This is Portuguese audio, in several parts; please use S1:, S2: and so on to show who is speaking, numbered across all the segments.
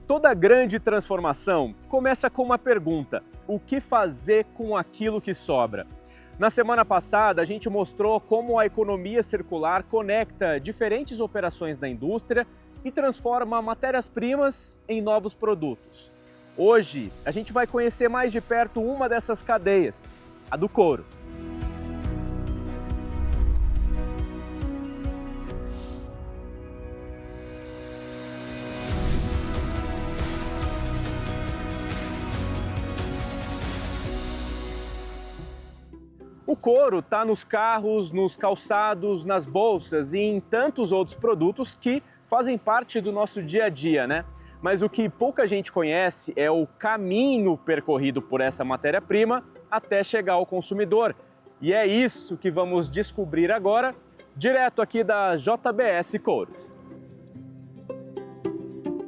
S1: Toda grande transformação começa com uma pergunta: o que fazer com aquilo que sobra? Na semana passada, a gente mostrou como a economia circular conecta diferentes operações da indústria e transforma matérias-primas em novos produtos. Hoje, a gente vai conhecer mais de perto uma dessas cadeias, a do couro. O couro está nos carros, nos calçados, nas bolsas e em tantos outros produtos que fazem parte do nosso dia a dia, né? Mas o que pouca gente conhece é o caminho percorrido por essa matéria-prima até chegar ao consumidor. E é isso que vamos descobrir agora, direto aqui da JBS Couros.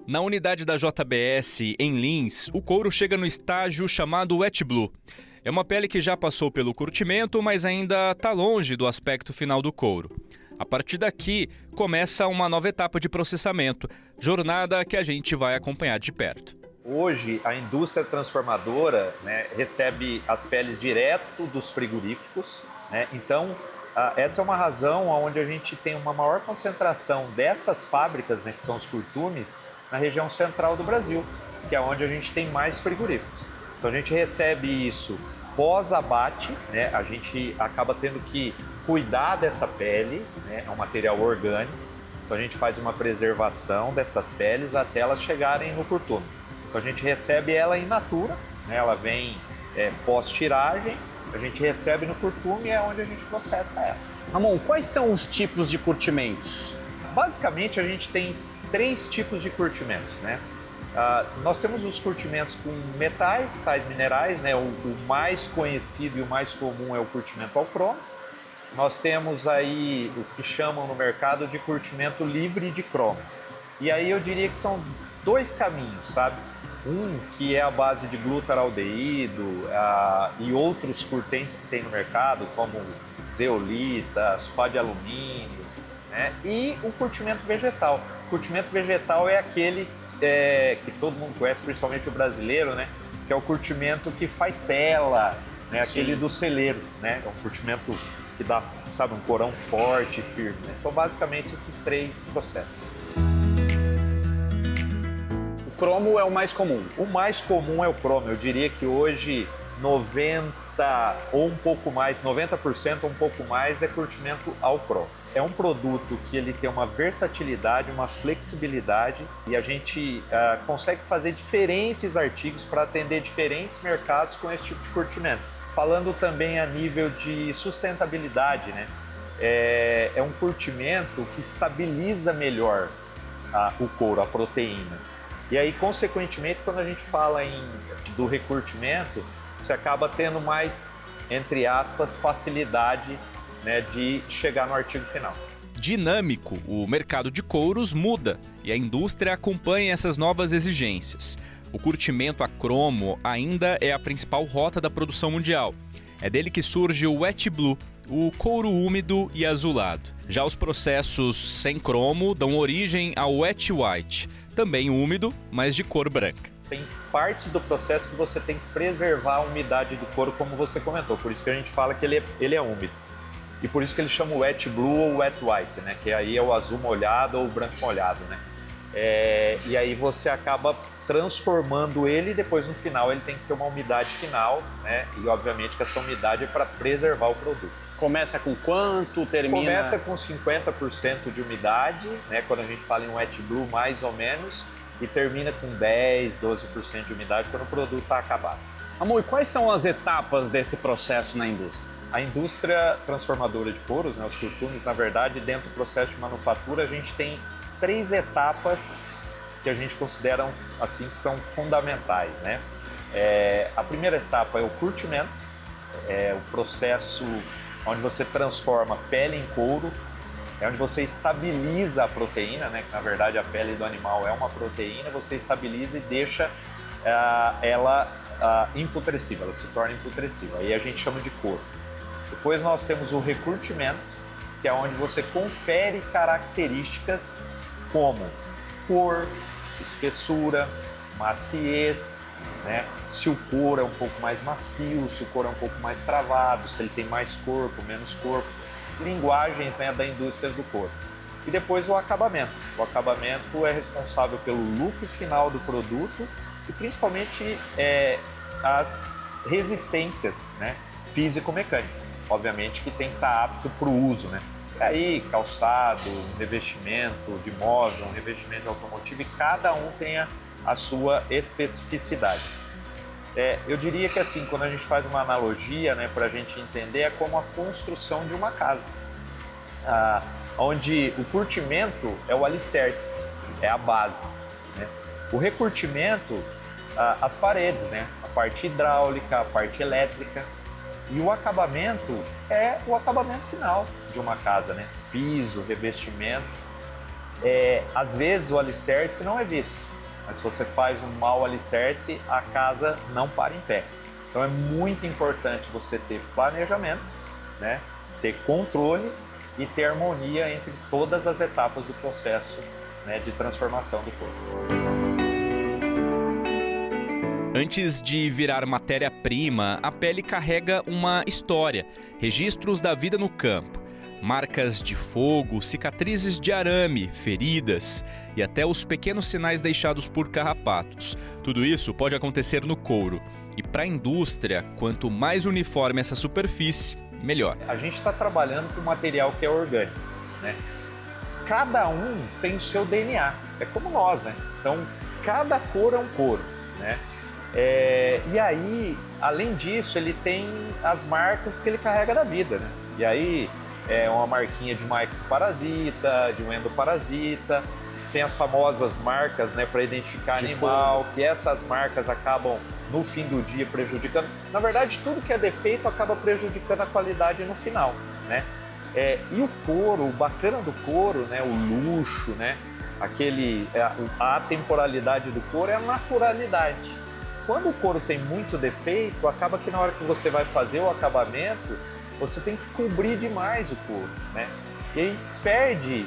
S2: Na unidade da JBS, em Lins, o couro chega no estágio chamado Wet Blue. É uma pele que já passou pelo curtimento, mas ainda está longe do aspecto final do couro. A partir daqui, começa uma nova etapa de processamento, jornada que a gente vai acompanhar de perto.
S3: Hoje, a indústria transformadora, recebe as peles direto dos frigoríficos, Então, essa é uma razão onde a gente tem uma maior concentração dessas fábricas, que são os curtumes, na região central do Brasil, que é onde a gente tem mais frigoríficos. Então, a gente recebe isso pós-abate, a gente acaba tendo que cuidar dessa pele, é um material orgânico, então a gente faz uma preservação dessas peles até elas chegarem no curtume. Então a gente recebe ela in natura, ela vem pós-tiragem, a gente recebe no curtume e é onde a gente processa ela.
S1: Ramon, quais são os tipos de curtimentos?
S3: Basicamente a gente tem 3 tipos de curtimentos, nós temos os curtimentos com metais, sais minerais, o mais conhecido e o mais comum é o curtimento ao cromo. Nós temos aí o que chamam no mercado de curtimento livre de cromo. E aí eu diria que são 2 caminhos, sabe? Um que é a base de glutaraldeído e outros curtentes que tem no mercado, como zeolita, sulfato de alumínio, e o curtimento vegetal. O curtimento vegetal é aquele que todo mundo conhece, principalmente o brasileiro, que é o curtimento que faz cela, aquele do celeiro, é um curtimento que dá, sabe, um corão forte e firme. São basicamente esses 3 processos.
S1: O cromo é o mais comum?
S3: O mais comum é o cromo. Eu diria que hoje 90% ou um pouco mais, 90% ou um pouco mais é curtimento ao cromo. É um produto que ele tem uma versatilidade, uma flexibilidade e a gente consegue fazer diferentes artigos para atender diferentes mercados com esse tipo de curtimento. Falando também a nível de sustentabilidade, é um curtimento que estabiliza melhor o couro, a proteína. E aí, consequentemente, quando a gente fala do recurtimento, você acaba tendo mais, entre aspas, facilidade de chegar no artigo final.
S2: Dinâmico, o mercado de couros muda e a indústria acompanha essas novas exigências. O curtimento a cromo ainda é a principal rota da produção mundial. É dele que surge o Wet Blue, o couro úmido e azulado. Já os processos sem cromo dão origem ao Wet White, também úmido, mas de cor branca.
S3: Tem partes do processo que você tem que preservar a umidade do couro, como você comentou, por isso que a gente fala que ele é úmido. E por isso que ele chama Wet Blue ou Wet White, que aí é o azul molhado ou o branco molhado, E aí você acaba transformando ele e depois no final ele tem que ter uma umidade final, E obviamente que essa umidade é para preservar o produto.
S1: Começa com quanto? Termina?
S3: Começa com 50% de umidade, quando a gente fala em Wet Blue mais ou menos, e termina com 10, 12% de umidade quando o produto está acabado.
S1: Amor, e quais são as etapas desse processo na indústria?
S3: A indústria transformadora de couros, os curtumes, na verdade, dentro do processo de manufatura, a gente tem 3 etapas que a gente considera assim, que são fundamentais. A primeira etapa é o curtimento, é o processo onde você transforma pele em couro, é onde você estabiliza a proteína, que na verdade a pele do animal é uma proteína, você estabiliza e deixa ela imputrescível, ela se torna imputrescível, aí a gente chama de couro. Depois nós temos o recurtimento, que é onde você confere características como cor, espessura, maciez, né? Se o couro é um pouco mais macio, se o couro é um pouco mais travado, se ele tem mais corpo, menos corpo, linguagens, né, da indústria do couro. E depois o acabamento. O acabamento é responsável pelo look final do produto e principalmente as resistências, né, físico-mecânicas. Obviamente que tem que estar apto para o uso, né? E aí, calçado, revestimento de móvel, revestimento de automotivo, e cada um tem a sua especificidade. Eu diria que assim, quando a gente faz uma analogia, né, para a gente entender, é como a construção de uma casa, onde o curtimento é o alicerce, é a base, né? O recurtimento, as paredes, né, a parte hidráulica, a parte elétrica, e o acabamento é o acabamento final de uma casa, né? Piso, revestimento. Às vezes o alicerce não é visto, mas se você faz um mau alicerce, a casa não para em pé. Então é muito importante você ter planejamento, né? Ter controle e ter harmonia entre todas as etapas do processo, né, de transformação do corpo.
S2: Antes de virar matéria-prima, a pele carrega uma história, registros da vida no campo, marcas de fogo, cicatrizes de arame, feridas e até os pequenos sinais deixados por carrapatos. Tudo isso pode acontecer no couro. E para a indústria, quanto mais uniforme essa superfície, melhor.
S3: A gente está trabalhando com material que é orgânico, né? Cada um tem o seu DNA, é como nós, né? Então, cada couro é um couro, né? E aí, além disso, ele tem as marcas que ele carrega da vida, né? E aí, é uma marquinha de microparasita, de um endoparasita, tem as famosas marcas, né, para identificar animal, que essas marcas acabam, no fim do dia, prejudicando. Na verdade, tudo que é defeito acaba prejudicando a qualidade no final, né? E o couro, o bacana do couro, né, o luxo, né, a atemporalidade do couro é a naturalidade. Quando o couro tem muito defeito, acaba que na hora que você vai fazer o acabamento, você tem que cobrir demais o couro, né? E aí perde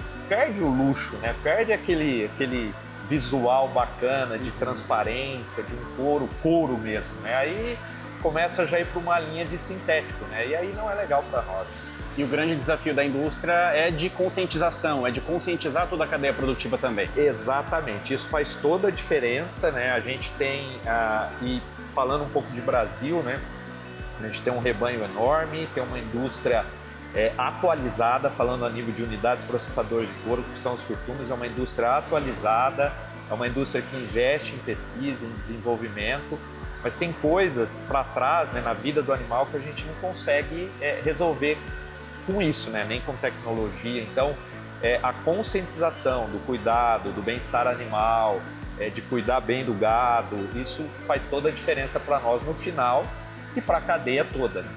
S3: o luxo, né? Perde aquele visual bacana de transparência, de um couro mesmo, né? Aí começa já a ir para uma linha de sintético, né? E aí não é legal para nós.
S4: E o grande desafio da indústria é de conscientização, é de conscientizar toda a cadeia produtiva também.
S3: Exatamente, isso faz toda a diferença, né? A gente tem, e falando um pouco de Brasil, né? A gente tem um rebanho enorme, tem uma indústria atualizada, falando a nível de unidades processadoras de couro, que são os curtumes, é uma indústria atualizada, é uma indústria que investe em pesquisa, em desenvolvimento, mas tem coisas para trás, né, na vida do animal que a gente não consegue resolver com isso, né, nem com tecnologia. Então, a conscientização do cuidado, do bem-estar animal, de cuidar bem do gado, isso faz toda a diferença para nós no final e para a cadeia toda, né?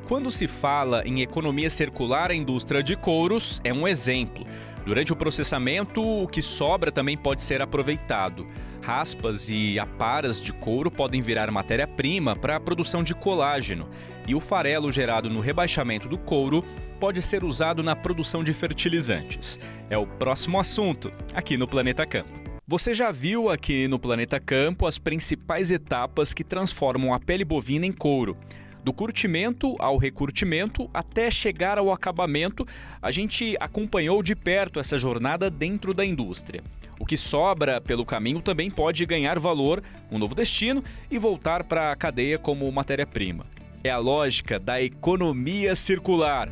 S2: Quando se fala em economia circular, a indústria de couros é um exemplo. Durante o processamento, o que sobra também pode ser aproveitado. Raspas e aparas de couro podem virar matéria-prima para a produção de colágeno. E o farelo gerado no rebaixamento do couro pode ser usado na produção de fertilizantes. É o próximo assunto aqui no Planeta Campo. Você já viu aqui no Planeta Campo as principais etapas que transformam a pele bovina em couro. Do curtimento ao recurtimento até chegar ao acabamento, a gente acompanhou de perto essa jornada dentro da indústria. O que sobra pelo caminho também pode ganhar valor, um novo destino e voltar para a cadeia como matéria-prima. É a lógica da economia circular.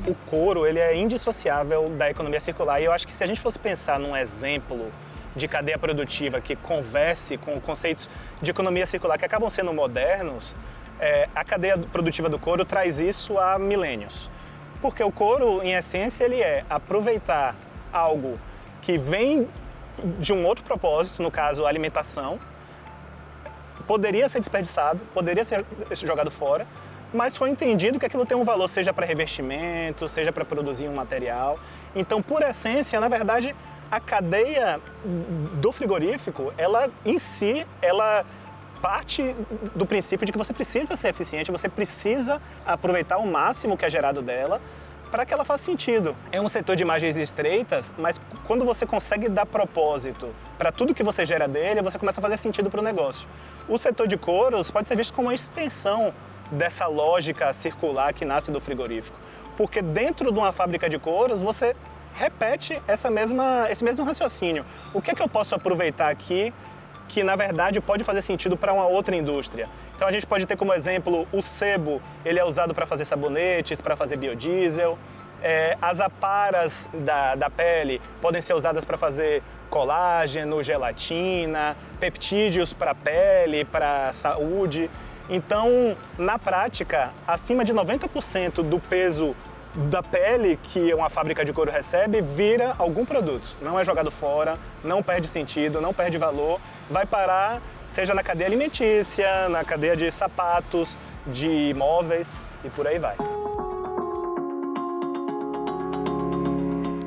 S5: O couro, ele é indissociável da economia circular, e eu acho que se a gente fosse pensar num exemplo de cadeia produtiva que converse com conceitos de economia circular que acabam sendo modernos, a cadeia produtiva do couro traz isso há milênios. Porque o couro, em essência, ele é aproveitar algo que vem de um outro propósito, no caso, a alimentação, poderia ser desperdiçado, poderia ser jogado fora, mas foi entendido que aquilo tem um valor, seja para revestimento, seja para produzir um material. Então, por essência, na verdade, a cadeia do frigorífico, ela em si, ela parte do princípio de que você precisa ser eficiente, você precisa aproveitar o máximo que é gerado dela para que ela faça sentido. É um setor de margens estreitas, mas quando você consegue dar propósito para tudo que você gera dele, você começa a fazer sentido para o negócio. O setor de couros pode ser visto como uma extensão dessa lógica circular que nasce do frigorífico. Porque dentro de uma fábrica de couros, você repete esse mesmo raciocínio. O que é que eu posso aproveitar aqui que, na verdade, pode fazer sentido para uma outra indústria? Então, a gente pode ter como exemplo o sebo, ele é usado para fazer sabonetes, para fazer biodiesel. As aparas da pele podem ser usadas para fazer colágeno, gelatina, peptídeos para pele, para saúde. Então, na prática, acima de 90% do peso da pele que uma fábrica de couro recebe vira algum produto. Não é jogado fora, não perde sentido, não perde valor, vai parar, seja na cadeia alimentícia, na cadeia de sapatos, de móveis e por aí vai.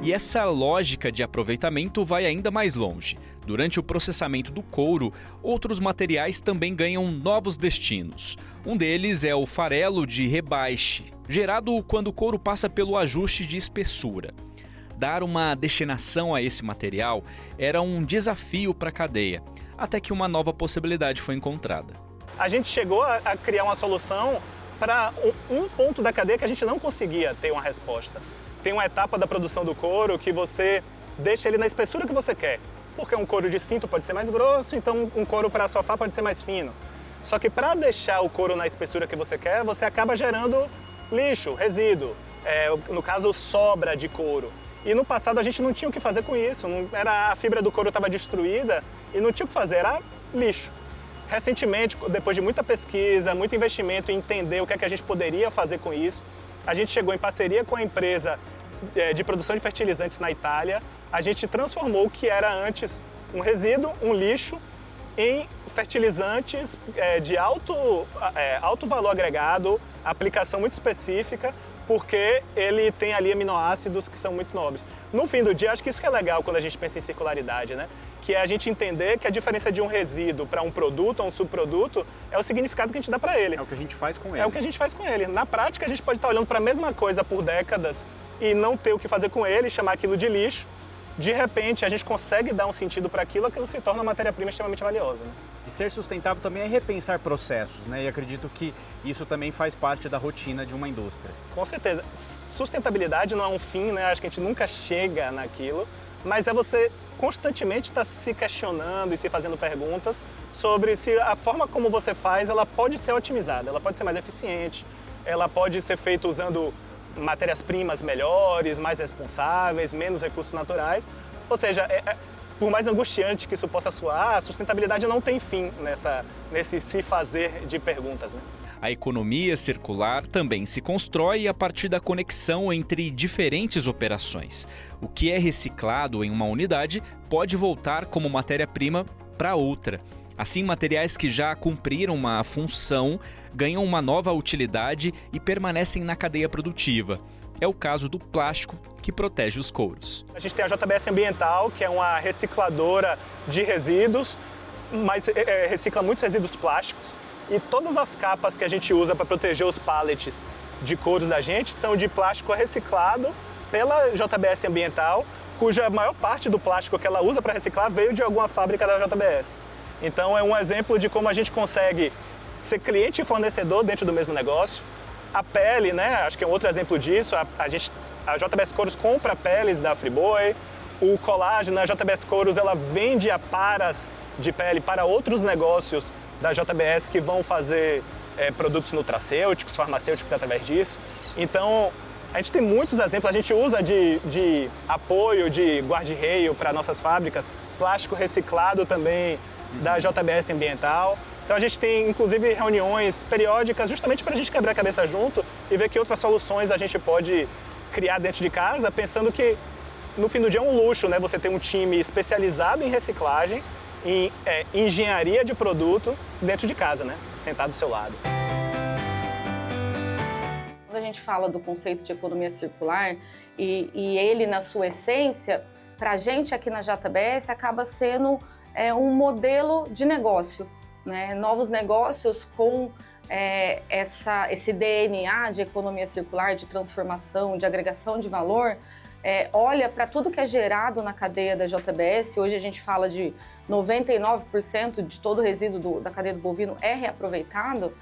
S2: E essa lógica de aproveitamento vai ainda mais longe. Durante o processamento do couro, outros materiais também ganham novos destinos. Um deles é o farelo de rebaixe, gerado quando o couro passa pelo ajuste de espessura. Dar uma destinação a esse material era um desafio para a cadeia, até que uma nova possibilidade foi encontrada.
S5: A gente chegou a criar uma solução para um ponto da cadeia que a gente não conseguia ter uma resposta. Tem uma etapa da produção do couro que você deixa ele na espessura que você quer. Porque um couro de cinto pode ser mais grosso, então um couro para sofá pode ser mais fino. Só que para deixar o couro na espessura que você quer, você acaba gerando lixo, resíduo, no caso sobra de couro. E no passado a gente não tinha o que fazer com isso, a fibra do couro estava destruída e não tinha o que fazer, era lixo. Recentemente, depois de muita pesquisa, muito investimento em entender o que é que a gente poderia fazer com isso, a gente chegou em parceria com a empresa de produção de fertilizantes na Itália, a gente transformou o que era antes um resíduo, um lixo, em fertilizantes de alto valor agregado, aplicação muito específica, porque ele tem ali aminoácidos que são muito nobres. No fim do dia, acho que isso que é legal quando a gente pensa em circularidade, né? Que é a gente entender que a diferença de um resíduo para um produto ou um subproduto é o significado que a gente dá para ele.
S1: É o que a gente faz com ele.
S5: É o que a gente faz com ele. Na prática, a gente pode estar olhando para a mesma coisa por décadas e não ter o que fazer com ele, chamar aquilo de lixo. De repente, a gente consegue dar um sentido para aquilo se torna uma matéria-prima extremamente valiosa, né?
S1: E ser sustentável também é repensar processos, né? E acredito que isso também faz parte da rotina de uma indústria.
S5: Com certeza. Sustentabilidade não é um fim, né? Acho que a gente nunca chega naquilo, mas é você constantemente estar se questionando e se fazendo perguntas sobre se a forma como você faz, ela pode ser otimizada, ela pode ser mais eficiente, ela pode ser feita usando matérias-primas melhores, mais responsáveis, menos recursos naturais. Ou seja, por mais angustiante que isso possa soar, a sustentabilidade não tem fim nesse se fazer de perguntas, né?
S2: A economia circular também se constrói a partir da conexão entre diferentes operações. O que é reciclado em uma unidade pode voltar como matéria-prima para outra. Assim, materiais que já cumpriram uma função ganham uma nova utilidade e permanecem na cadeia produtiva. É o caso do plástico, que protege os couros.
S5: A gente tem a JBS Ambiental, que é uma recicladora de resíduos, mas recicla muitos resíduos plásticos. E todas as capas que a gente usa para proteger os pallets de couros da gente são de plástico reciclado pela JBS Ambiental, cuja maior parte do plástico que ela usa para reciclar veio de alguma fábrica da JBS. Então é um exemplo de como a gente consegue ser cliente e fornecedor dentro do mesmo negócio. A pele, né? Acho que é um outro exemplo disso. A JBS Couros compra peles da Friboi. O colágeno, a JBS Couros, ela vende aparas de pele para outros negócios da JBS que vão fazer produtos nutracêuticos, farmacêuticos através disso. Então, a gente tem muitos exemplos. A gente usa de apoio, de guarda-reio para nossas fábricas, plástico reciclado também da JBS Ambiental. Então a gente tem, inclusive, reuniões periódicas justamente para a gente quebrar a cabeça junto e ver que outras soluções a gente pode criar dentro de casa, pensando que, no fim do dia, é um luxo, né? Você ter um time especializado em reciclagem, em engenharia de produto dentro de casa, né? Sentado do seu lado.
S6: Quando a gente fala do conceito de economia circular e ele, na sua essência, para a gente aqui na JBS, acaba sendo um modelo de negócio, né? Novos negócios com esse DNA de economia circular, de transformação, de agregação de valor, olha para tudo que é gerado na cadeia da JBS. Hoje a gente fala de 99% de todo o resíduo da cadeia do bovino é reaproveitado,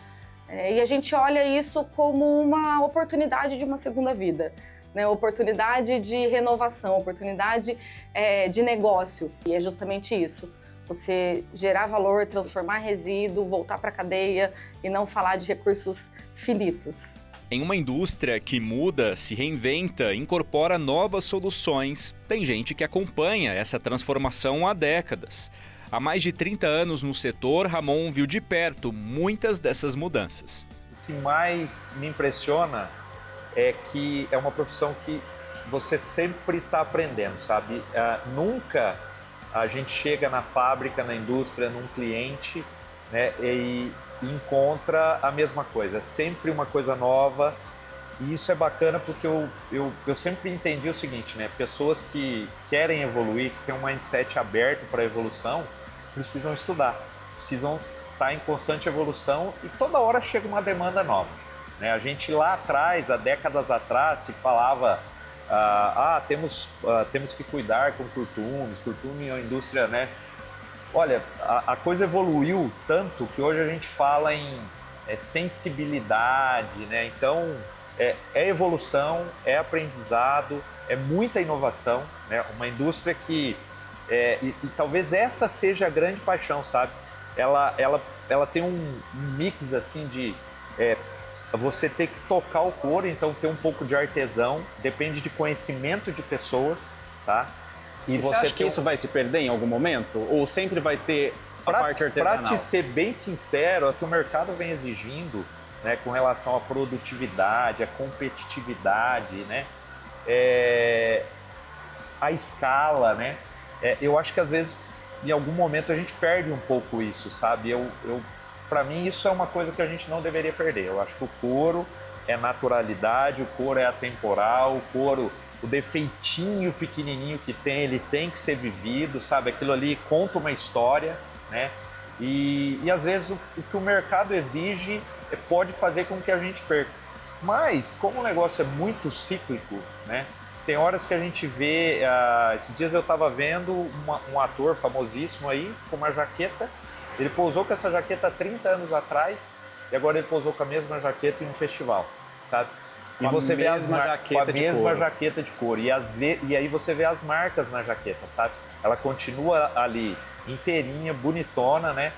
S6: e a gente olha isso como uma oportunidade de uma segunda vida, né? Oportunidade de renovação, oportunidade de negócio. E é justamente isso, você gerar valor, transformar resíduo, voltar para a cadeia e não falar de recursos finitos.
S2: Em uma indústria que muda, se reinventa, incorpora novas soluções, tem gente que acompanha essa transformação há décadas. Há mais de 30 anos no setor, Ramon viu de perto muitas dessas mudanças.
S3: O que mais me impressiona é que é uma profissão que você sempre está aprendendo, sabe? Nunca a gente chega na fábrica, na indústria, num cliente, né, e encontra a mesma coisa. É sempre uma coisa nova, e isso é bacana porque eu sempre entendi o seguinte, né? Pessoas que querem evoluir, que têm um mindset aberto para a evolução, precisam estudar, precisam estar em constante evolução, e toda hora chega uma demanda nova, né? A gente lá atrás, há décadas atrás, se falava temos que cuidar com curtume é uma indústria, né? Olha, a coisa evoluiu tanto que hoje a gente fala em sensibilidade, né? Então, é evolução, é aprendizado, é muita inovação, né? Uma indústria que... E talvez essa seja a grande paixão, sabe? Ela tem um mix, assim, de... você ter que tocar o couro, então ter um pouco de artesão, depende de conhecimento de pessoas, tá?
S4: E você acha que isso vai se perder em algum momento? Ou sempre vai ter a parte artesanal?
S3: Para te ser bem sincero, é que o mercado vem exigindo, né, com relação à produtividade, à competitividade, né, a escala, né? Eu acho que às vezes, em algum momento, a gente perde um pouco isso, sabe? Para mim, isso é uma coisa que a gente não deveria perder. Eu acho que o couro é naturalidade, o couro é atemporal, o couro... O defeitinho pequenininho que tem, ele tem que ser vivido, sabe? Aquilo ali conta uma história, né? E às vezes o que o mercado exige pode fazer com que a gente perca. Mas, como o negócio é muito cíclico, né? Tem horas que a gente vê... esses dias eu estava vendo um ator famosíssimo aí, com uma jaqueta. Ele pousou com essa jaqueta há 30 anos atrás e agora ele pousou com a mesma jaqueta em um festival, sabe? E você vê com a mesma jaqueta de couro. E aí você vê as marcas na jaqueta, sabe? Ela continua ali inteirinha, bonitona, né?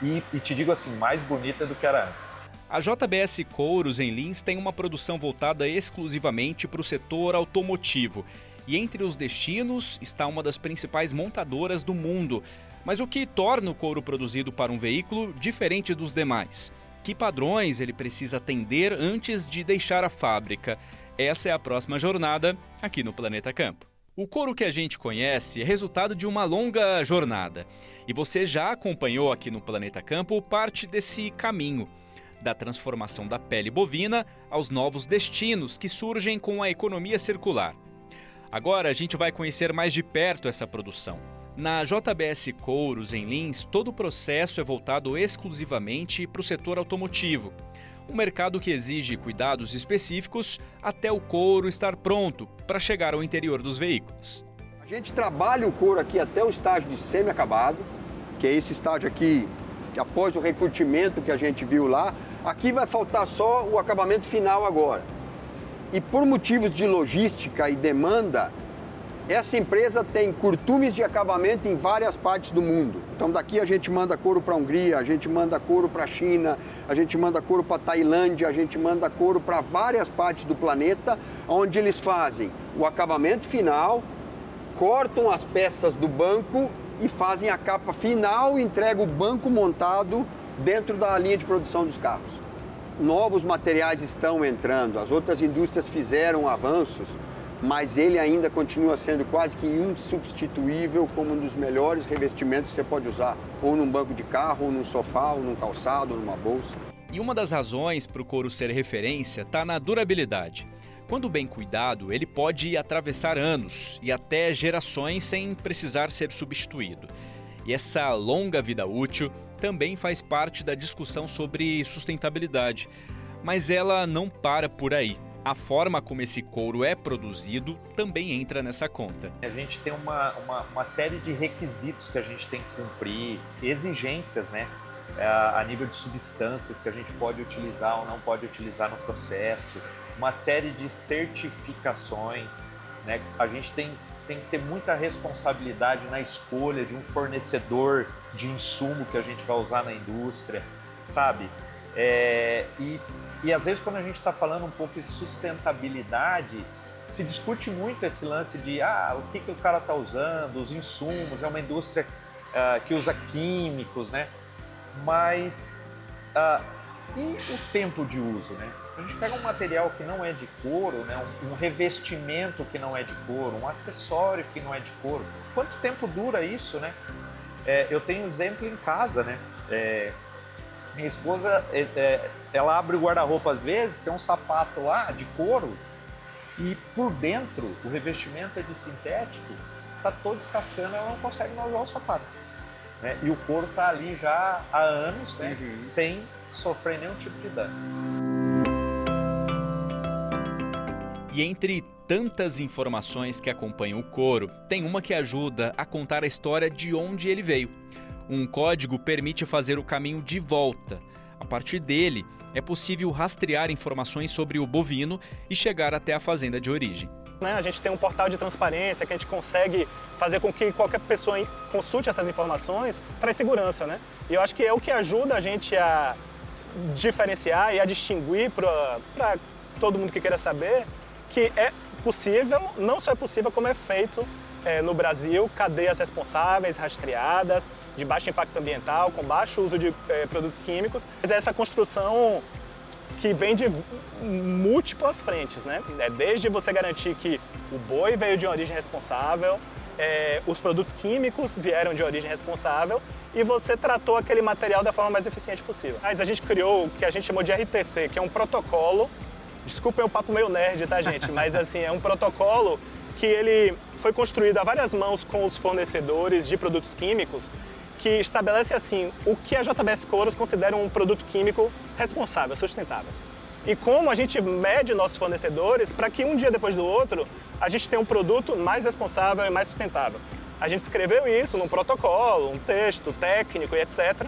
S3: E te digo assim, mais bonita do que era antes.
S2: A JBS Couros em Lins tem uma produção voltada exclusivamente para o setor automotivo. E entre os destinos está uma das principais montadoras do mundo. Mas o que torna o couro produzido para um veículo diferente dos demais? Que padrões ele precisa atender antes de deixar a fábrica? Essa é a próxima jornada aqui no Planeta Campo. O couro que a gente conhece é resultado de uma longa jornada. E você já acompanhou aqui no Planeta Campo parte desse caminho, da transformação da pele bovina aos novos destinos que surgem com a economia circular. Agora a gente vai conhecer mais de perto essa produção. Na JBS Couros, em Lins, todo o processo é voltado exclusivamente para o setor automotivo. Um mercado que exige cuidados específicos até o couro estar pronto para chegar ao interior dos veículos.
S7: A gente trabalha o couro aqui até o estágio de semi-acabado, que é esse estágio aqui, que após o recurtimento que a gente viu lá, aqui vai faltar só o acabamento final agora. E por motivos de logística e demanda, essa empresa tem curtumes de acabamento em várias partes do mundo. Então daqui a gente manda couro para a Hungria, a gente manda couro para a China, a gente manda couro para a Tailândia, a gente manda couro para várias partes do planeta, onde eles fazem o acabamento final, cortam as peças do banco e fazem a capa final e entregam o banco montado dentro da linha de produção dos carros. Novos materiais estão entrando, as outras indústrias fizeram avanços, mas ele ainda continua sendo quase que insubstituível como um dos melhores revestimentos que você pode usar, ou num banco de carro, ou num sofá, ou num calçado, ou numa bolsa.
S2: E uma das razões para o couro ser referência está na durabilidade. Quando bem cuidado, ele pode atravessar anos e até gerações sem precisar ser substituído. E essa longa vida útil também faz parte da discussão sobre sustentabilidade. Mas ela não para por aí. A forma como esse couro é produzido também entra nessa conta.
S3: A gente tem uma série de requisitos que a gente tem que cumprir, exigências, né? A nível de substâncias que a gente pode utilizar ou não pode utilizar no processo, uma série de certificações, né? A gente tem que ter muita responsabilidade na escolha de um fornecedor de insumo que a gente vai usar na indústria, sabe? E às vezes quando a gente está falando um pouco de sustentabilidade, se discute muito esse lance de o que o cara está usando, os insumos, é uma indústria que usa químicos, né? Mas e o tempo de uso, né? A gente pega um material que não é de couro, né? Um revestimento que não é de couro, um acessório que não é de couro. Quanto tempo dura isso, né? Eu tenho exemplo em casa, né? Minha esposa, ela abre o guarda-roupa às vezes, tem um sapato lá de couro e por dentro o revestimento é de sintético, tá todo descascando, ela não consegue mais usar o sapato, né? E o couro tá ali já há anos, né? Sem sofrer nenhum tipo de dano.
S2: E entre tantas informações que acompanham o couro, tem uma que ajuda a contar a história de onde ele veio. Um código permite fazer o caminho de volta. A partir dele, é possível rastrear informações sobre o bovino e chegar até a fazenda de origem.
S5: A gente tem um portal de transparência que a gente consegue fazer com que qualquer pessoa consulte essas informações, traz segurança, né? E eu acho que é o que ajuda a gente a diferenciar e a distinguir para todo mundo que queira saber que é possível, não só é possível, como é feito no Brasil, cadeias responsáveis, rastreadas, de baixo impacto ambiental, com baixo uso de produtos químicos. Mas é essa construção que vem de múltiplas frentes, né? Desde você garantir que o boi veio de origem responsável, os produtos químicos vieram de origem responsável e você tratou aquele material da forma mais eficiente possível. Mas a gente criou o que a gente chamou de RTC, que é um protocolo. Desculpem o papo meio nerd, tá, gente? Mas, assim, é um protocolo que ele foi construído a várias mãos com os fornecedores de produtos químicos, que estabelece, assim, o que a JBS Couros considera um produto químico responsável, sustentável. E como a gente mede nossos fornecedores para que um dia depois do outro a gente tenha um produto mais responsável e mais sustentável. A gente escreveu isso num protocolo, um texto técnico e etc.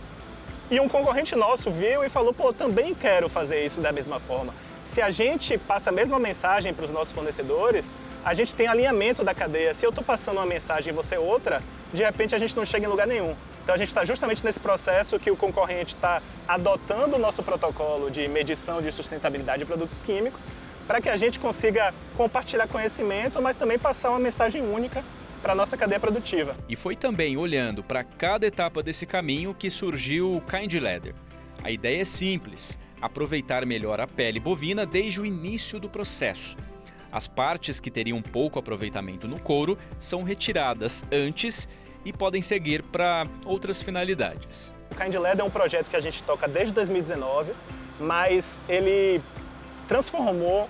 S5: E um concorrente nosso viu e falou, pô, também quero fazer isso da mesma forma. Se a gente passa a mesma mensagem para os nossos fornecedores, a gente tem alinhamento da cadeia. Se eu estou passando uma mensagem e você outra, de repente a gente não chega em lugar nenhum. Então a gente está justamente nesse processo que o concorrente está adotando o nosso protocolo de medição de sustentabilidade de produtos químicos para que a gente consiga compartilhar conhecimento, mas também passar uma mensagem única para a nossa cadeia produtiva.
S2: E foi também olhando para cada etapa desse caminho que surgiu o Kind Leather. A ideia é simples: aproveitar melhor a pele bovina desde o início do processo. As partes que teriam pouco aproveitamento no couro são retiradas antes e podem seguir para outras finalidades.
S5: O Kind Leather é um projeto que a gente toca desde 2019, mas ele transformou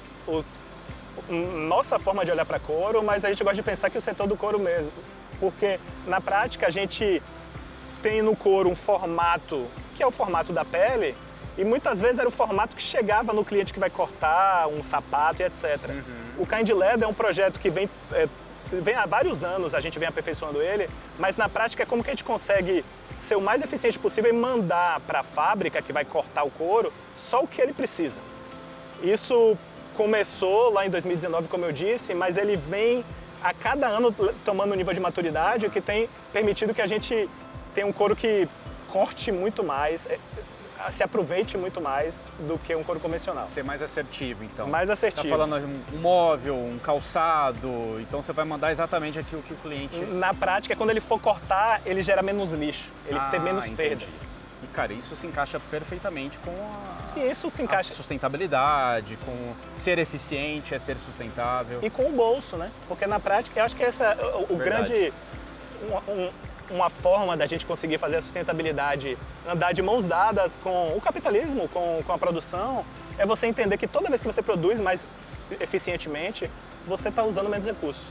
S5: nossa forma de olhar para couro, mas a gente gosta de pensar que o setor do couro mesmo, porque na prática a gente tem no couro um formato que é o formato da pele, e muitas vezes era o formato que chegava no cliente que vai cortar um sapato e etc. O Kind Leather é um projeto que vem há vários anos, a gente vem aperfeiçoando ele, mas na prática é como que a gente consegue ser o mais eficiente possível e mandar para a fábrica que vai cortar o couro só o que ele precisa. Isso começou lá em 2019, como eu disse, mas ele vem a cada ano tomando um nível de maturidade, o que tem permitido que a gente tenha um couro que corte muito mais, se aproveite muito mais do que um couro convencional.
S1: Ser mais assertivo, então.
S5: Mais assertivo.
S1: Tá falando um móvel, um calçado, então você vai mandar exatamente aquilo que o cliente...
S5: Na prática, quando ele for cortar, ele gera menos lixo, ele tem menos perdas.
S1: E, cara, isso se encaixa perfeitamente com
S5: a
S1: sustentabilidade, com ser eficiente, ser sustentável.
S5: E com o bolso, né? Porque na prática, eu acho que essa é o grande... Uma forma da gente conseguir fazer a sustentabilidade andar de mãos dadas com o capitalismo, com a produção, é você entender que toda vez que você produz mais eficientemente, você está usando menos recursos.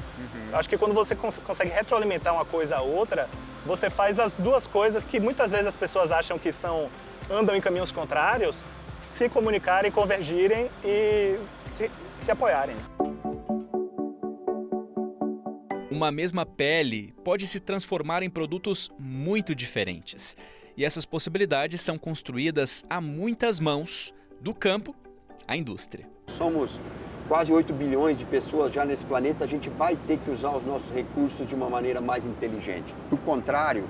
S5: Eu acho que quando você consegue retroalimentar uma coisa a outra, você faz as duas coisas que muitas vezes as pessoas acham que andam em caminhos contrários, se comunicarem, convergirem e se apoiarem.
S2: Uma mesma pele pode se transformar em produtos muito diferentes. E essas possibilidades são construídas a muitas mãos, do campo à indústria.
S7: Somos quase 8 bilhões de pessoas já nesse planeta, a gente vai ter que usar os nossos recursos de uma maneira mais inteligente. Do contrário,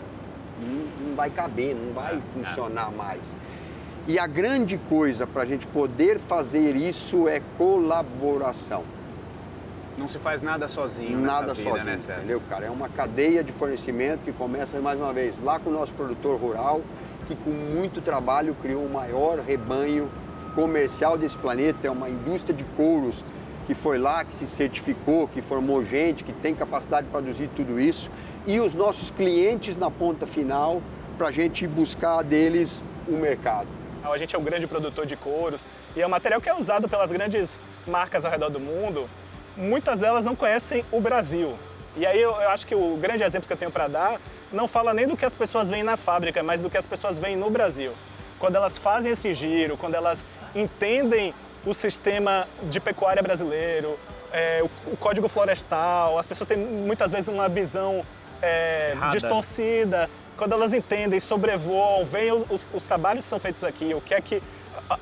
S7: não vai caber, não vai funcionar mais. E a grande coisa para a gente poder fazer isso é colaboração.
S4: Não se faz nada sozinho
S7: Nada
S4: nessa vida,
S7: sozinho,
S4: né, César?
S7: entendeu, cara? É uma cadeia de fornecimento que começa, mais uma vez, lá com o nosso produtor rural, que com muito trabalho criou o maior rebanho comercial desse planeta. É uma indústria de couros que foi lá, que se certificou, que formou gente, que tem capacidade de produzir tudo isso. E os nossos clientes na ponta final, para a gente buscar deles o mercado.
S5: A gente é um grande produtor de couros e é um material que é usado pelas grandes marcas ao redor do mundo. Muitas delas não conhecem o Brasil. E aí eu acho que o grande exemplo que eu tenho para dar não fala nem do que as pessoas veem na fábrica, mas do que as pessoas veem no Brasil. Quando elas fazem esse giro, quando elas entendem o sistema de pecuária brasileiro, o código florestal, as pessoas têm muitas vezes uma visão distorcida. Quando elas entendem, sobrevoam, veem os trabalhos que são feitos aqui, o que é que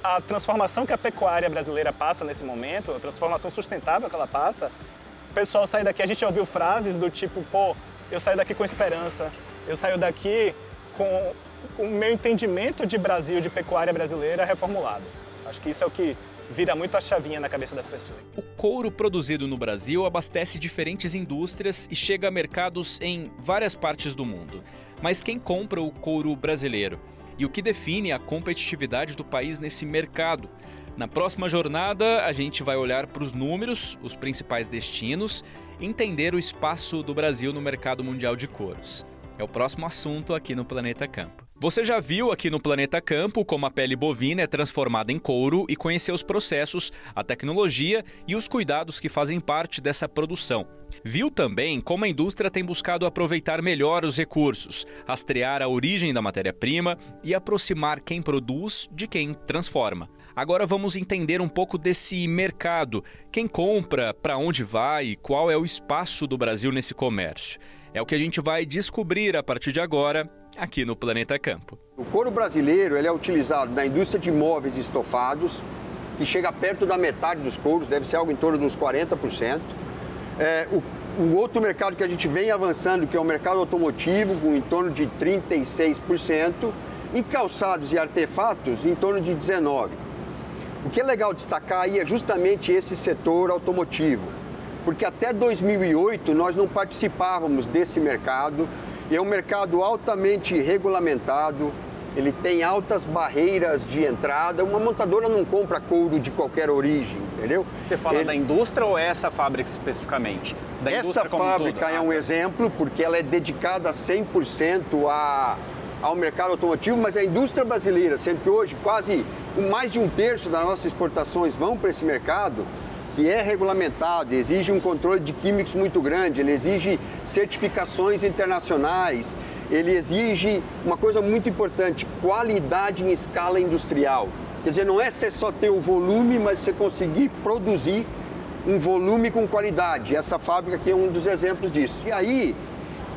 S5: a transformação que a pecuária brasileira passa nesse momento, a transformação sustentável que ela passa, o pessoal sai daqui, a gente já ouviu frases do tipo, pô, eu saio daqui com esperança, eu saio daqui com o meu entendimento de Brasil, de pecuária brasileira reformulado. Acho que isso é o que vira muito a chavinha na cabeça das pessoas.
S2: O couro produzido no Brasil abastece diferentes indústrias e chega a mercados em várias partes do mundo. Mas quem compra o couro brasileiro? E o que define a competitividade do país nesse mercado? Na próxima jornada, a gente vai olhar para os números, os principais destinos, entender o espaço do Brasil no mercado mundial de couros. É o próximo assunto aqui no Planeta Campo. Você já viu aqui no Planeta Campo como a pele bovina é transformada em couro e conheceu os processos, a tecnologia e os cuidados que fazem parte dessa produção. Viu também como a indústria tem buscado aproveitar melhor os recursos, rastrear a origem da matéria-prima e aproximar quem produz de quem transforma. Agora vamos entender um pouco desse mercado. Quem compra, para onde vai e qual é o espaço do Brasil nesse comércio. É o que a gente vai descobrir a partir de agora, aqui no Planeta Campo.
S7: O couro brasileiro ele é utilizado na indústria de móveis e estofados, que chega perto da metade dos couros, deve ser algo em torno de uns 40%. O outro mercado que a gente vem avançando, que é o mercado automotivo, com em torno de 36%, e calçados e artefatos, em torno de 19%. O que é legal destacar aí é justamente esse setor automotivo, porque até 2008 nós não participávamos desse mercado, e é um mercado altamente regulamentado, ele tem altas barreiras de entrada. Uma montadora não compra couro de qualquer origem, entendeu?
S4: Você fala da indústria ou essa fábrica especificamente?
S7: Essa fábrica é um exemplo, porque ela é dedicada 100% ao mercado automotivo, mas a indústria brasileira, sendo que hoje quase mais de um terço das nossas exportações vão para esse mercado, que é regulamentado, exige um controle de químicos muito grande, ele exige certificações internacionais, ele exige uma coisa muito importante, qualidade em escala industrial. Quer dizer, não é só ter o volume, mas você conseguir produzir um volume com qualidade. Essa fábrica aqui é um dos exemplos disso. E aí,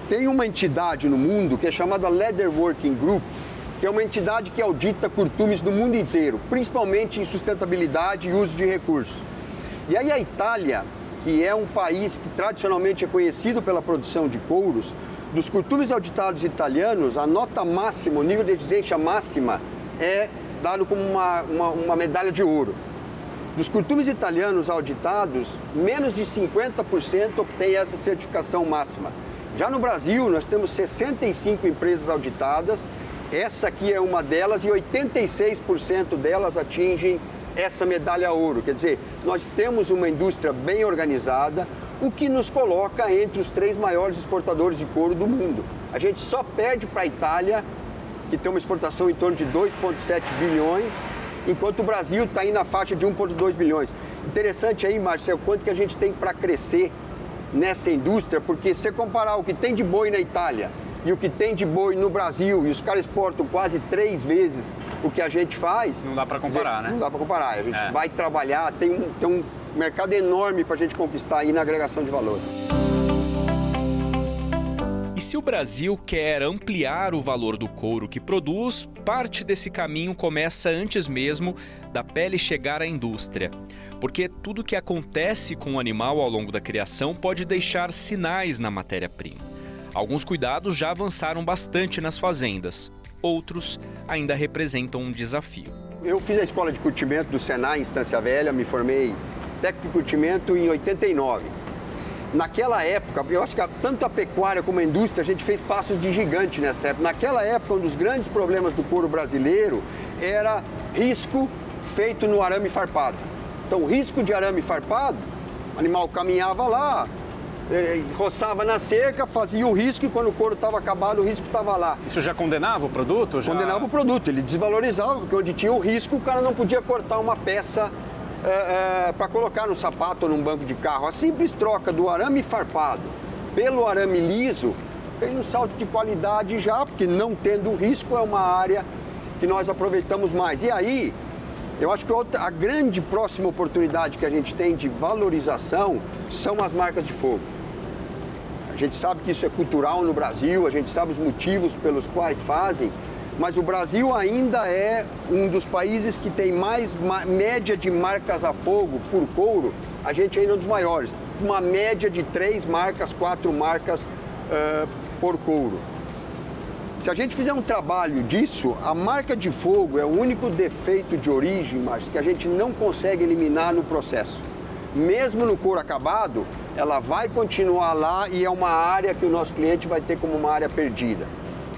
S7: tem uma entidade no mundo que é chamada Leather Working Group, que é uma entidade que audita curtumes no mundo inteiro, principalmente em sustentabilidade e uso de recursos. E aí a Itália, que é um país que tradicionalmente é conhecido pela produção de couros, dos curtumes auditados italianos, a nota máxima, o nível de exigência máxima é dado como uma medalha de ouro. Dos curtumes italianos auditados, menos de 50% obtém essa certificação máxima. Já no Brasil, nós temos 65 empresas auditadas, essa aqui é uma delas, e 86% delas atingem essa medalha ouro. Quer dizer, nós temos uma indústria bem organizada, o que nos coloca entre os 3 maiores exportadores de couro do mundo. A gente só perde para a Itália, que tem uma exportação em torno de 2,7 bilhões, enquanto o Brasil está aí na faixa de 1,2 bilhões. Interessante aí, Marcelo, quanto que a gente tem para crescer nessa indústria, porque se você comparar o que tem de boi na Itália e o que tem de boi no Brasil, e os caras exportam quase 3 vezes o que a gente faz...
S4: Não dá para comparar, né?
S7: Não dá para comparar. A gente vai trabalhar, tem um mercado enorme para a gente conquistar aí na agregação de valor.
S2: E se o Brasil quer ampliar o valor do couro que produz, parte desse caminho começa antes mesmo da pele chegar à indústria. Porque tudo que acontece com o animal ao longo da criação pode deixar sinais na matéria-prima. Alguns cuidados já avançaram bastante nas fazendas, outros ainda representam um desafio.
S7: Eu fiz a escola de curtimento do Senai em Estância Velha, me formei técnico de curtimento em 89. Naquela época, eu acho que tanto a pecuária como a indústria, a gente fez passos de gigante nessa época. Naquela época, um dos grandes problemas do couro brasileiro era risco feito no arame farpado. Então, o risco de arame farpado, o animal caminhava lá, roçava na cerca, fazia o risco e quando o couro estava acabado, o risco estava lá.
S4: Isso já condenava o produto?
S7: Condenava o produto, ele desvalorizava, porque onde tinha o risco, o cara não podia cortar uma peça para colocar no sapato ou num banco de carro. A simples troca do arame farpado pelo arame liso fez um salto de qualidade já, porque não tendo risco é uma área que nós aproveitamos mais. E aí, eu acho que a grande próxima oportunidade que a gente tem de valorização são as marcas de fogo. A gente sabe que isso é cultural no Brasil, a gente sabe os motivos pelos quais fazem, mas o Brasil ainda é um dos países que tem mais média de marcas a fogo por couro, a gente ainda é um dos maiores. Uma média de 3 marcas, 4 marcas por couro. Se a gente fizer um trabalho disso, a marca de fogo é o único defeito de origem, mas que a gente não consegue eliminar no processo. Mesmo no couro acabado, ela vai continuar lá e é uma área que o nosso cliente vai ter como uma área perdida.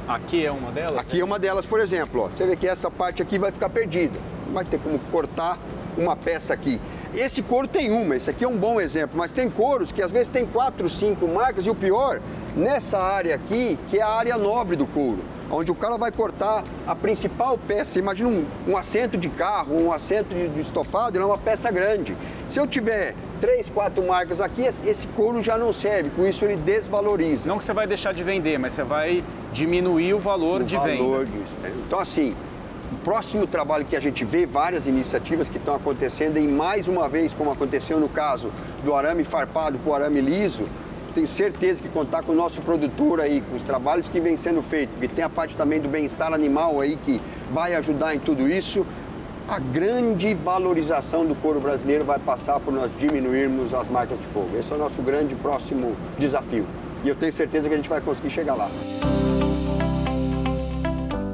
S4: Aqui é uma delas?
S7: Aqui é uma delas, por exemplo. Ó. Você vê que essa parte aqui vai ficar perdida. Não vai ter como cortar uma peça aqui. Esse couro tem uma, esse aqui é um bom exemplo, mas tem couros que às vezes tem 4, 5 marcas e o pior, nessa área aqui, que é a área nobre do couro, onde o cara vai cortar a principal peça. Imagina um assento de carro, um assento de estofado, ele é uma peça grande. Se eu tiver 3, 4 marcas aqui, esse couro já não serve, com isso ele desvaloriza.
S4: Não que você vai deixar de vender, mas você vai diminuir o valor de venda.
S7: O valor disso. Então assim, o próximo trabalho que a gente vê, várias iniciativas que estão acontecendo, e mais uma vez, como aconteceu no caso do arame farpado com o arame liso, tenho certeza que contar com o nosso produtor aí, com os trabalhos que vêm sendo feitos, porque tem a parte também do bem-estar animal aí que vai ajudar em tudo isso, a grande valorização do couro brasileiro vai passar por nós diminuirmos as marcas de fogo. Esse é o nosso grande próximo desafio. E eu tenho certeza que a gente vai conseguir chegar lá.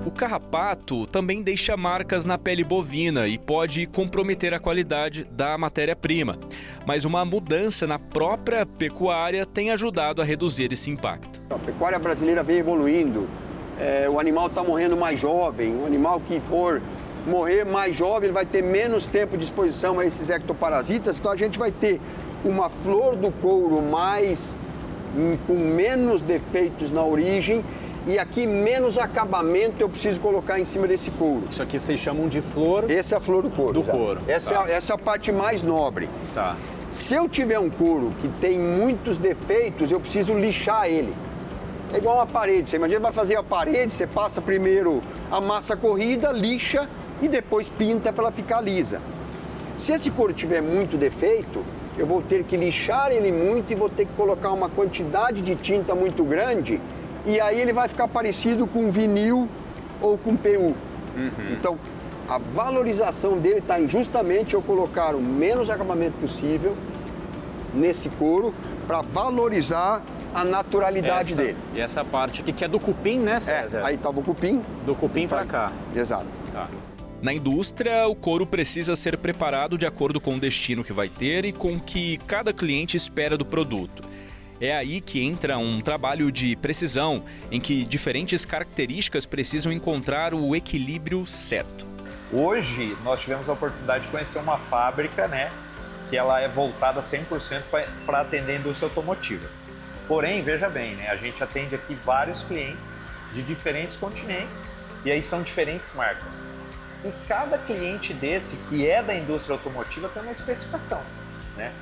S2: O carrapato também deixa marcas na pele bovina e pode comprometer a qualidade da matéria-prima. Mas uma mudança na própria pecuária tem ajudado a reduzir esse impacto.
S7: A pecuária brasileira vem evoluindo, o animal está morrendo mais jovem, o animal que for morrer mais jovem, ele vai ter menos tempo de exposição a esses ectoparasitas, então a gente vai ter uma flor do couro com menos defeitos na origem e aqui menos acabamento eu preciso colocar em cima desse couro.
S4: Isso aqui vocês chamam de flor?
S7: Essa é a flor do couro.
S4: Do couro.
S7: Essa é a parte mais nobre.
S4: Tá.
S7: Se eu tiver um couro que tem muitos defeitos, eu preciso lixar ele. É igual uma parede. Você imagina, vai fazer a parede, você passa primeiro a massa corrida, lixa e depois pinta para ela ficar lisa. Se esse couro tiver muito defeito, eu vou ter que lixar ele muito e vou ter que colocar uma quantidade de tinta muito grande e aí ele vai ficar parecido com vinil ou com PU. Então, a valorização dele está em justamente eu colocar o menos acabamento possível nesse couro para valorizar a naturalidade dele.
S4: E essa parte aqui que é do cupim, né, César?
S7: Aí estava o cupim.
S4: Do cupim para cá.
S7: Exato.
S4: Tá.
S2: Na indústria, o couro precisa ser preparado de acordo com o destino que vai ter e com o que cada cliente espera do produto. É aí que entra um trabalho de precisão, em que diferentes características precisam encontrar o equilíbrio certo.
S3: Hoje, nós tivemos a oportunidade de conhecer uma fábrica, né, que ela é voltada 100% para atender a indústria automotiva. Porém, veja bem, né, a gente atende aqui vários clientes de diferentes continentes e aí são diferentes marcas. E cada cliente desse, que é da indústria automotiva, tem uma especificação, né?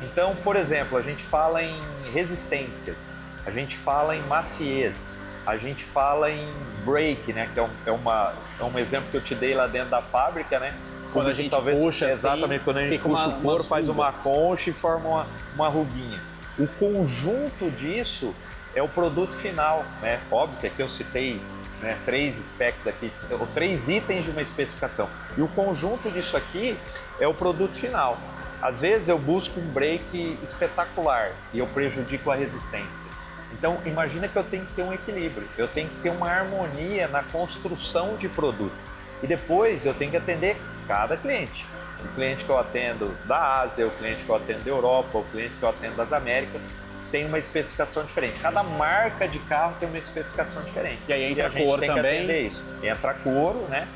S3: Então, por exemplo, a gente fala em resistências, a gente fala em maciez, a gente fala em break, né? Que é um exemplo que eu te dei lá dentro da fábrica, né?
S4: Quando a gente puxa
S3: exatamente,
S4: assim,
S3: quando a gente puxa o couro, faz uma concha e forma uma ruguinha. O conjunto disso é o produto final, né? Óbvio que aqui eu citei, né, 3 specs aqui, ou 3 itens de uma especificação. E o conjunto disso aqui é o produto final. Às vezes eu busco um break espetacular e eu prejudico a resistência. Então, imagina que eu tenho que ter um equilíbrio, eu tenho que ter uma harmonia na construção de produto. E depois eu tenho que atender cada cliente. O cliente que eu atendo da Ásia, o cliente que eu atendo da Europa, o cliente que eu atendo das Américas, tem uma especificação diferente. Cada marca de carro tem uma especificação diferente.
S4: E aí entra
S3: a gente
S4: couro
S3: tem
S4: também.
S3: que atender isso. Entra couro, né?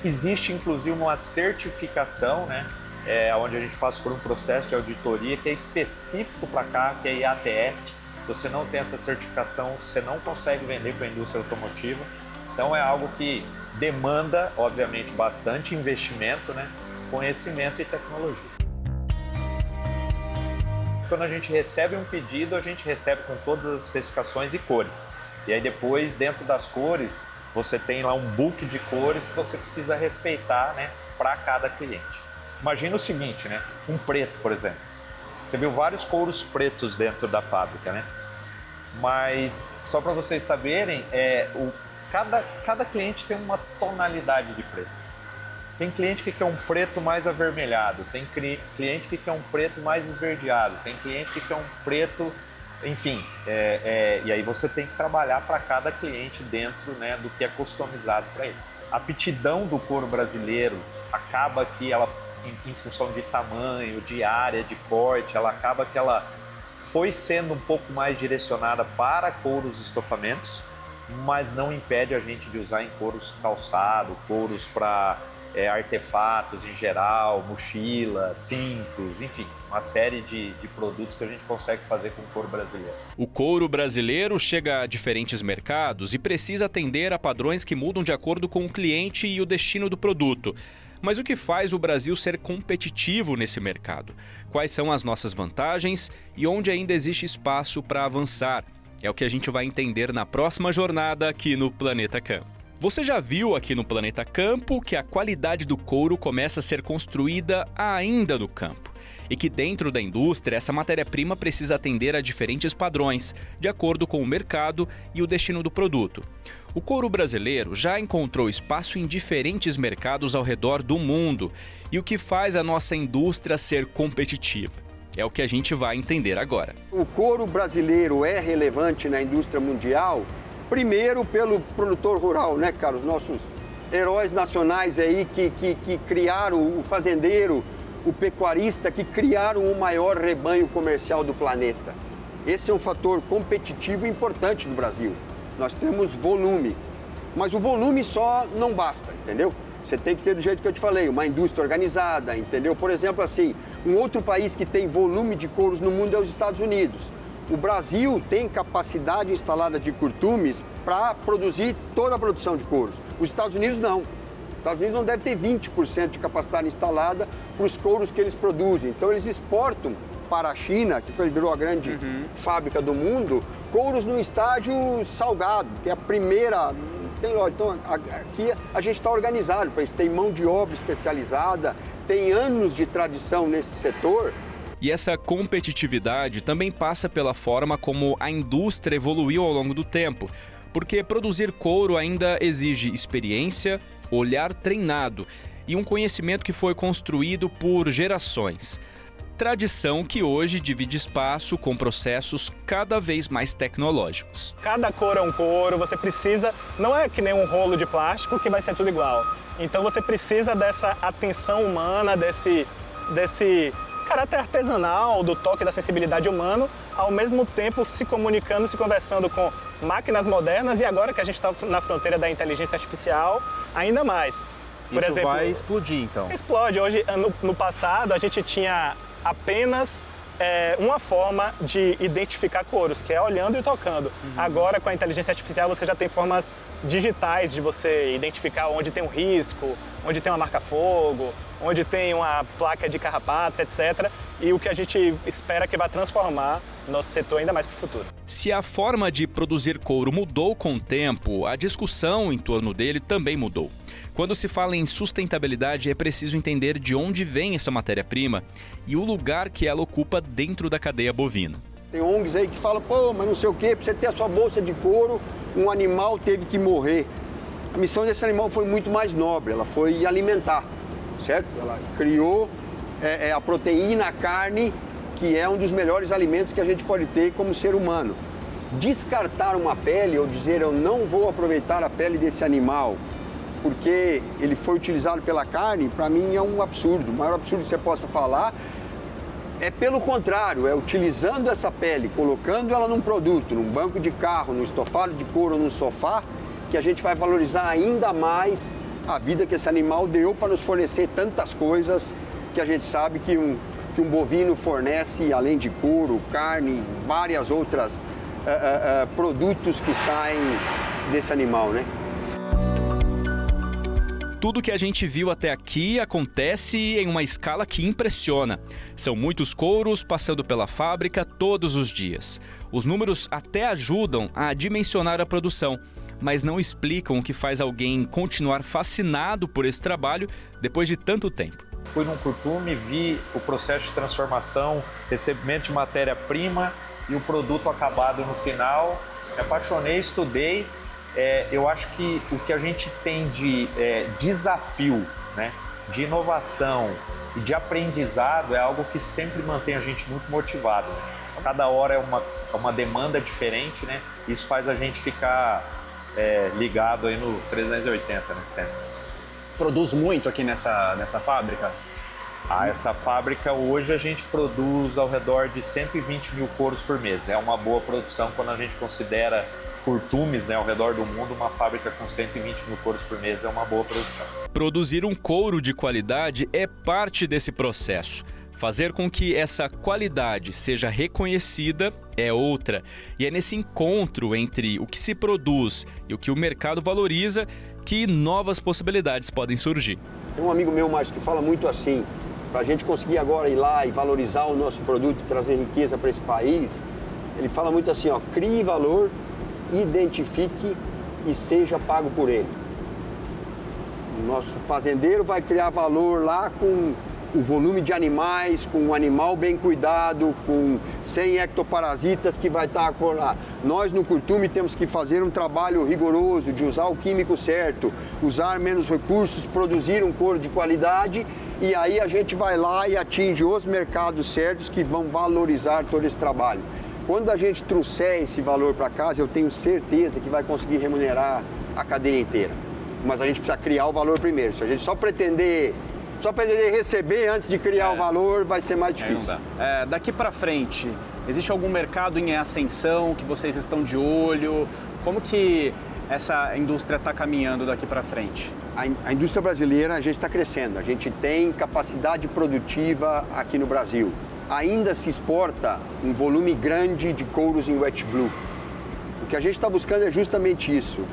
S3: Existe, inclusive, uma certificação, né? Onde a gente passa por um processo de auditoria que é específico para carro, que é IATF. Se você não tem essa certificação, você não consegue vender para a indústria automotiva. Então é algo que demanda, obviamente, bastante investimento, né? Conhecimento e tecnologia. Quando a gente recebe um pedido, a gente recebe com todas as especificações e cores. E aí depois, dentro das cores, você tem lá um book de cores que você precisa respeitar, né? Para cada cliente. Imagina o seguinte, né? Um preto, por exemplo. Você viu vários couros pretos dentro da fábrica, né? Mas, só para vocês saberem, cada cliente tem uma tonalidade de preto. Tem cliente que quer um preto mais avermelhado, tem cliente que quer um preto mais esverdeado, tem cliente que quer um preto, enfim. E aí você tem que trabalhar para cada cliente dentro, né, do que é customizado para ele. A aptidão do couro brasileiro acaba que ela, em função de tamanho, de área, de corte, ela acaba que ela foi sendo um pouco mais direcionada para couros estofamentos, mas não impede a gente de usar em couros calçado, couros para artefatos em geral, mochilas, cintos, enfim, uma série de produtos que a gente consegue fazer com o couro brasileiro.
S2: O couro brasileiro chega a diferentes mercados e precisa atender a padrões que mudam de acordo com o cliente e o destino do produto. Mas o que faz o Brasil ser competitivo nesse mercado? Quais são as nossas vantagens e onde ainda existe espaço para avançar? É o que a gente vai entender na próxima jornada aqui no Planeta Campo. Você já viu aqui no Planeta Campo que a qualidade do couro começa a ser construída ainda no campo e que dentro da indústria essa matéria-prima precisa atender a diferentes padrões, de acordo com o mercado e o destino do produto. O couro brasileiro já encontrou espaço em diferentes mercados ao redor do mundo e o que faz a nossa indústria ser competitiva. É o que a gente vai entender agora.
S7: O couro brasileiro é relevante na indústria mundial? Primeiro pelo produtor rural, né, cara? Os nossos heróis nacionais aí que criaram o fazendeiro, o pecuarista, que criaram o maior rebanho comercial do planeta. Esse é um fator competitivo importante do Brasil. Nós temos volume, mas o volume só não basta, entendeu? Você tem que ter, do jeito que eu te falei, uma indústria organizada, entendeu? Por exemplo, assim, um outro país que tem volume de couros no mundo é os Estados Unidos. O Brasil tem capacidade instalada de curtumes para produzir toda a produção de couros. Os Estados Unidos não. Os Estados Unidos não deve ter 20% de capacidade instalada para os couros que eles produzem. Então eles exportam para a China, que virou a grande fábrica do mundo, couros no estágio salgado, que é a primeira... Tem loja. Então aqui a gente está organizado para isso. Tem mão de obra especializada, tem anos de tradição nesse setor.
S2: E essa competitividade também passa pela forma como a indústria evoluiu ao longo do tempo, porque produzir couro ainda exige experiência, olhar treinado e um conhecimento que foi construído por gerações. Tradição que hoje divide espaço com processos cada vez mais tecnológicos.
S5: Cada couro é um couro, você precisa, não é que nem um rolo de plástico que vai ser tudo igual. Então você precisa dessa atenção humana, desse caráter artesanal, do toque, da sensibilidade humana, ao mesmo tempo se comunicando, se conversando com máquinas modernas e agora que a gente está na fronteira da inteligência artificial, ainda mais. Por exemplo,
S1: vai explodir, então?
S5: Explode. Hoje, no passado, a gente tinha apenas uma forma de identificar couros, que é olhando e tocando. Agora, com a inteligência artificial, você já tem formas digitais de você identificar onde tem um risco, onde tem uma marca-fogo, onde tem uma placa de carrapatos, etc. E o que a gente espera que vai transformar nosso setor ainda mais para o futuro.
S2: Se a forma de produzir couro mudou com o tempo, a discussão em torno dele também mudou. Quando se fala em sustentabilidade, é preciso entender de onde vem essa matéria-prima e o lugar que ela ocupa dentro da cadeia bovina.
S7: Tem ONGs aí que falam, pô, mas não sei o quê, para você ter a sua bolsa de couro, um animal teve que morrer. A missão desse animal foi muito mais nobre, ela foi alimentar, certo? Ela criou a proteína, a carne, que é um dos melhores alimentos que a gente pode ter como ser humano. Descartar uma pele ou dizer eu não vou aproveitar a pele desse animal porque ele foi utilizado pela carne, para mim é um absurdo. O maior absurdo que você possa falar é pelo contrário, é utilizando essa pele, colocando ela num produto, num banco de carro, num estofado de couro, num sofá, que a gente vai valorizar ainda mais a vida que esse animal deu para nos fornecer tantas coisas que a gente sabe que um bovino fornece, além de couro, carne, várias outras produtos que saem desse animal, né?
S2: Tudo que a gente viu até aqui acontece em uma escala que impressiona. São muitos couros passando pela fábrica todos os dias. Os números até ajudam a dimensionar a produção, mas não explicam o que faz alguém continuar fascinado por esse trabalho depois de tanto tempo.
S3: Fui num curtume, vi o processo de transformação, recebimento de matéria-prima e o produto acabado no final. Me apaixonei, estudei. Eu acho que o que a gente tem de desafio, né, de inovação e de aprendizado é algo que sempre mantém a gente muito motivado. Cada hora é uma demanda diferente, né? Isso faz a gente ficar ligado aí no 380, né, sempre.
S4: Produz muito aqui nessa fábrica?
S3: Essa fábrica hoje a gente produz ao redor de 120 mil couros por mês. É uma boa produção quando a gente considera curtumes, né, ao redor do mundo. Uma fábrica com 120 mil couros por mês é uma boa produção.
S2: Produzir um couro de qualidade é parte desse processo. Fazer com que essa qualidade seja reconhecida é outra. E é nesse encontro entre o que se produz e o que o mercado valoriza que novas possibilidades podem surgir.
S7: Tem um amigo meu, Márcio, que fala muito assim, para a gente conseguir agora ir lá e valorizar o nosso produto e trazer riqueza para esse país, ele fala muito assim, ó, crie valor, identifique e seja pago por ele. O nosso fazendeiro vai criar valor lá com o volume de animais, com um animal bem cuidado, com 100 ectoparasitas que vai estar por lá. Nós no curtume temos que fazer um trabalho rigoroso de usar o químico certo, usar menos recursos, produzir um couro de qualidade e aí a gente vai lá e atinge os mercados certos que vão valorizar todo esse trabalho. Quando a gente trouxer esse valor para casa, eu tenho certeza que vai conseguir remunerar a cadeia inteira. Mas a gente precisa criar o valor primeiro. Se a gente só pretender receber antes de criar o valor, vai ser mais difícil.
S4: Daqui para frente, existe algum mercado em ascensão que vocês estão de olho? Como que essa indústria está caminhando daqui para frente?
S7: A indústria brasileira, a gente está crescendo. A gente tem capacidade produtiva aqui no Brasil. Ainda se exporta um volume grande de couros em wet blue. O que a gente está buscando é justamente isso,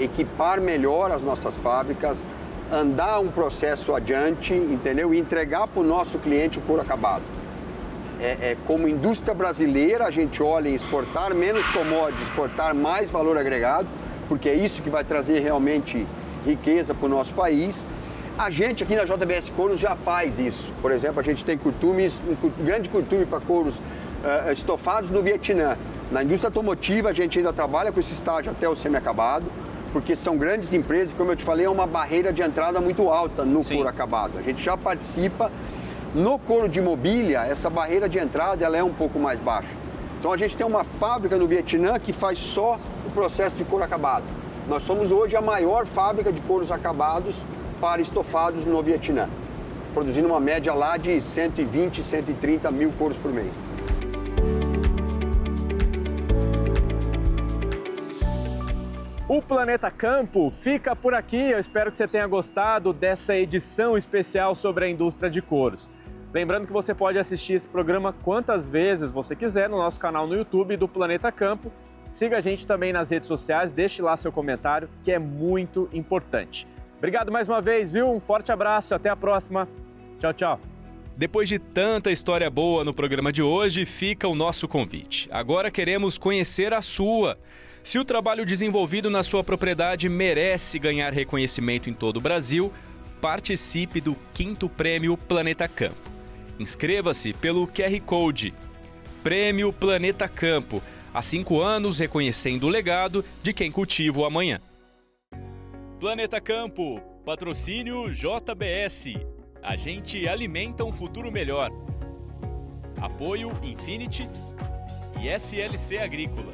S7: equipar melhor as nossas fábricas, andar um processo adiante, entendeu? E entregar para o nosso cliente o couro acabado. Como indústria brasileira, a gente olha em exportar menos commodities, exportar mais valor agregado, porque é isso que vai trazer realmente riqueza para o nosso país. A gente aqui na JBS Couros já faz isso. Por exemplo, a gente tem curtumes, um grande curtume para couros estofados no Vietnã. Na indústria automotiva, a gente ainda trabalha com esse estágio até o semi-acabado, porque são grandes empresas, como eu te falei, é uma barreira de entrada muito alta no couro acabado. A gente já participa. No couro de mobília, essa barreira de entrada ela é um pouco mais baixa. Então a gente tem uma fábrica no Vietnã que faz só o processo de couro acabado. Nós somos hoje a maior fábrica de couros acabados para estofados no Vietnã, produzindo uma média lá de 120, 130 mil couros por mês.
S1: O Planeta Campo fica por aqui. Eu espero que você tenha gostado dessa edição especial sobre a indústria de couros. Lembrando que você pode assistir esse programa quantas vezes você quiser no nosso canal no YouTube do Planeta Campo. Siga a gente também nas redes sociais, deixe lá seu comentário, que é muito importante. Obrigado mais uma vez, viu? Um forte abraço, até a próxima. Tchau, tchau.
S2: Depois de tanta história boa no programa de hoje, fica o nosso convite. Agora queremos conhecer a sua. Se o trabalho desenvolvido na sua propriedade merece ganhar reconhecimento em todo o Brasil, participe do 5º Prêmio Planeta Campo. Inscreva-se pelo QR Code. Prêmio Planeta Campo. Há 5 anos reconhecendo o legado de quem cultiva o amanhã. Planeta Campo. Patrocínio JBS. A gente alimenta um futuro melhor. Apoio Infinity e SLC Agrícola.